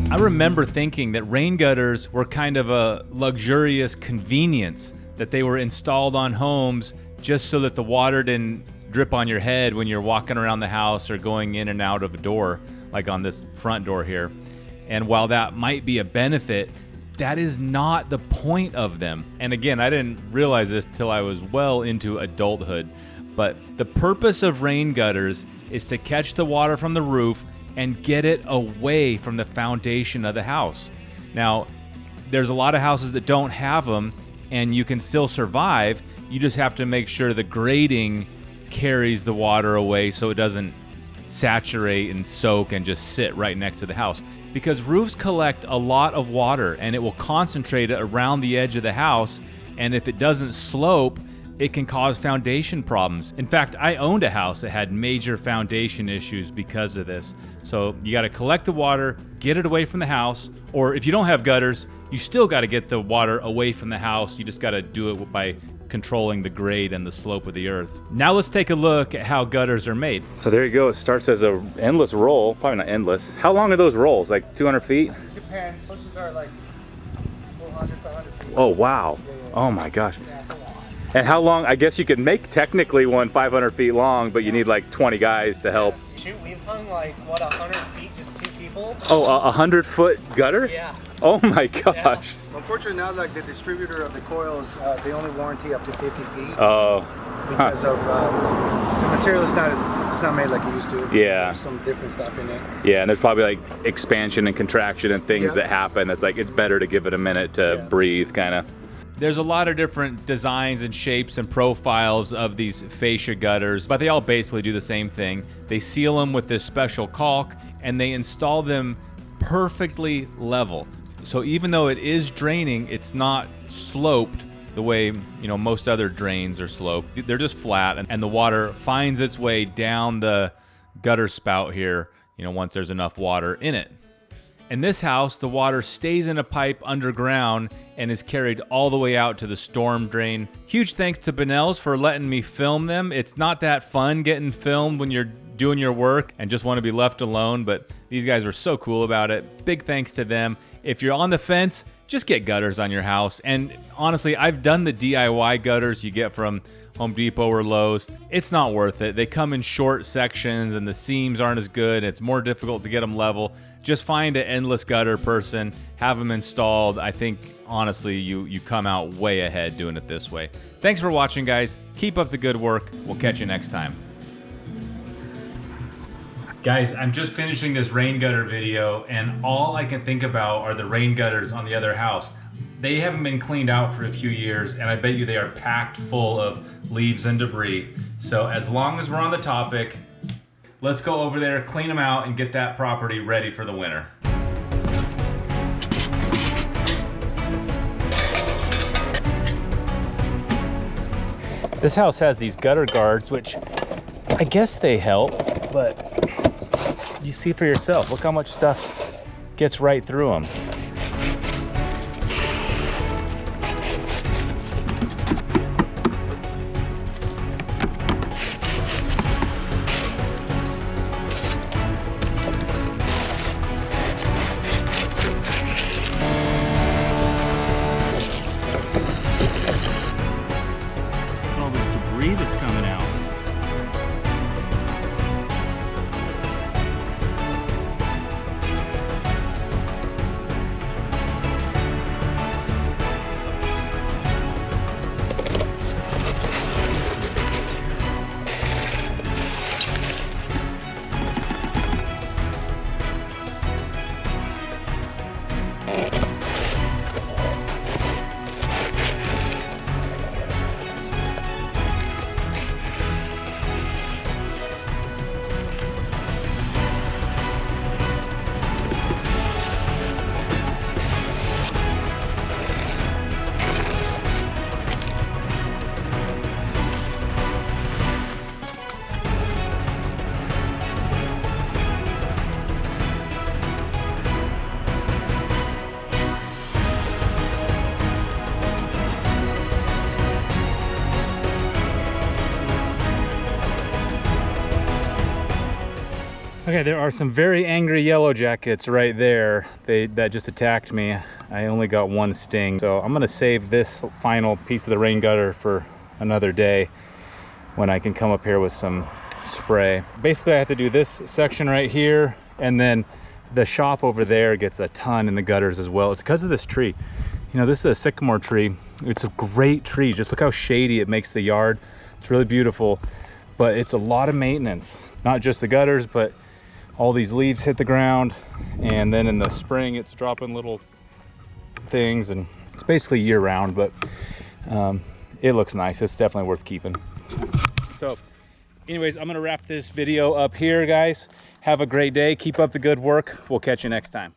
I remember thinking that rain gutters were kind of a luxurious convenience, that they were installed on homes just so that the water didn't drip on your head when you're walking around the house or going in and out of a door, like on this front door here. And while that might be a benefit, that is not the point of them. And again, I didn't realize this till I was well into adulthood, but the purpose of rain gutters is to catch the water from the roof and get it away from the foundation of the house. Now, there's a lot of houses that don't have them, and you can still survive. You just have to make sure the grading carries the water away so it doesn't saturate and soak and just sit right next to the house. Because roofs collect a lot of water, and it will concentrate it around the edge of the house, and if it doesn't slope, it can cause foundation problems. In fact, I owned a house that had major foundation issues because of this. So you got to collect the water, get it away from the house, or if you don't have gutters, you still got to get the water away from the house. You just got to do it by controlling the grade and the slope of the earth. Now let's take a look at how gutters are made. So there you go. It starts as an endless roll, probably not endless. How long are those rolls? Like 200 feet? Depends. Those are like 400, 500 feet. Oh, wow. Yeah. Oh my gosh. Yeah, it's a lot. And how long? I guess you could make technically one 500 feet long, but you need like 20 guys to help. Shoot, we've hung like, what, 100 feet, just 2 people? Oh, a 100-foot gutter? Yeah. Oh my gosh. Yeah. Unfortunately, now like the distributor of the coils, they only warranty up to 50 feet. Oh. Because of the material is not made like it used to. Yeah. There's some different stuff in it. Yeah, and there's probably like expansion and contraction and things Yeah. that happen. That's like, it's better to give it a minute to breathe, kind of. There's a lot of different designs and shapes and profiles of these fascia gutters, but they all basically do the same thing. They seal them with this special caulk, and they install them perfectly level. So even though it is draining, it's not sloped the way, most other drains are sloped. They're just flat, and the water finds its way down the gutter spout here, once there's enough water in it. In this house, the water stays in a pipe underground and is carried all the way out to the storm drain. Huge thanks to Benells for letting me film them. It's not that fun getting filmed when you're doing your work and just want to be left alone, but these guys were so cool about it. Big thanks to them. If you're on the fence, just get gutters on your house. And honestly, I've done the DIY gutters you get from Home Depot or Lowe's. It's not worth it. They come in short sections and the seams aren't as good. It's more difficult to get them level. Just find an endless gutter person, have them installed. I think, honestly, you come out way ahead doing it this way. Thanks for watching, guys. Keep up the good work. We'll catch you next time. Guys, I'm just finishing this rain gutter video, and all I can think about are the rain gutters on the other house. They haven't been cleaned out for a few years, and I bet you they are packed full of leaves and debris. So as long as we're on the topic, let's go over there, clean them out, and get that property ready for the winter. This house has these gutter guards, which I guess they help, but you see for yourself. Look how much stuff gets right through them. All this debris that's coming out. Okay, there are some very angry yellow jackets right there. That just attacked me. I only got one sting. So I'm gonna save this final piece of the rain gutter for another day when I can come up here with some spray. Basically, I have to do this section right here, and then the shop over there gets a ton in the gutters as well. It's because of this tree. You know, this is a sycamore tree. It's a great tree. Just look how shady it makes the yard. It's really beautiful, but it's a lot of maintenance. Not just the gutters, but all these leaves hit the ground, and then in the spring it's dropping little things, and it's basically year round, but it looks nice. It's definitely worth keeping. So anyways, I'm gonna wrap this video up here, guys. Have a great day. Keep up the good work. We'll catch you next time.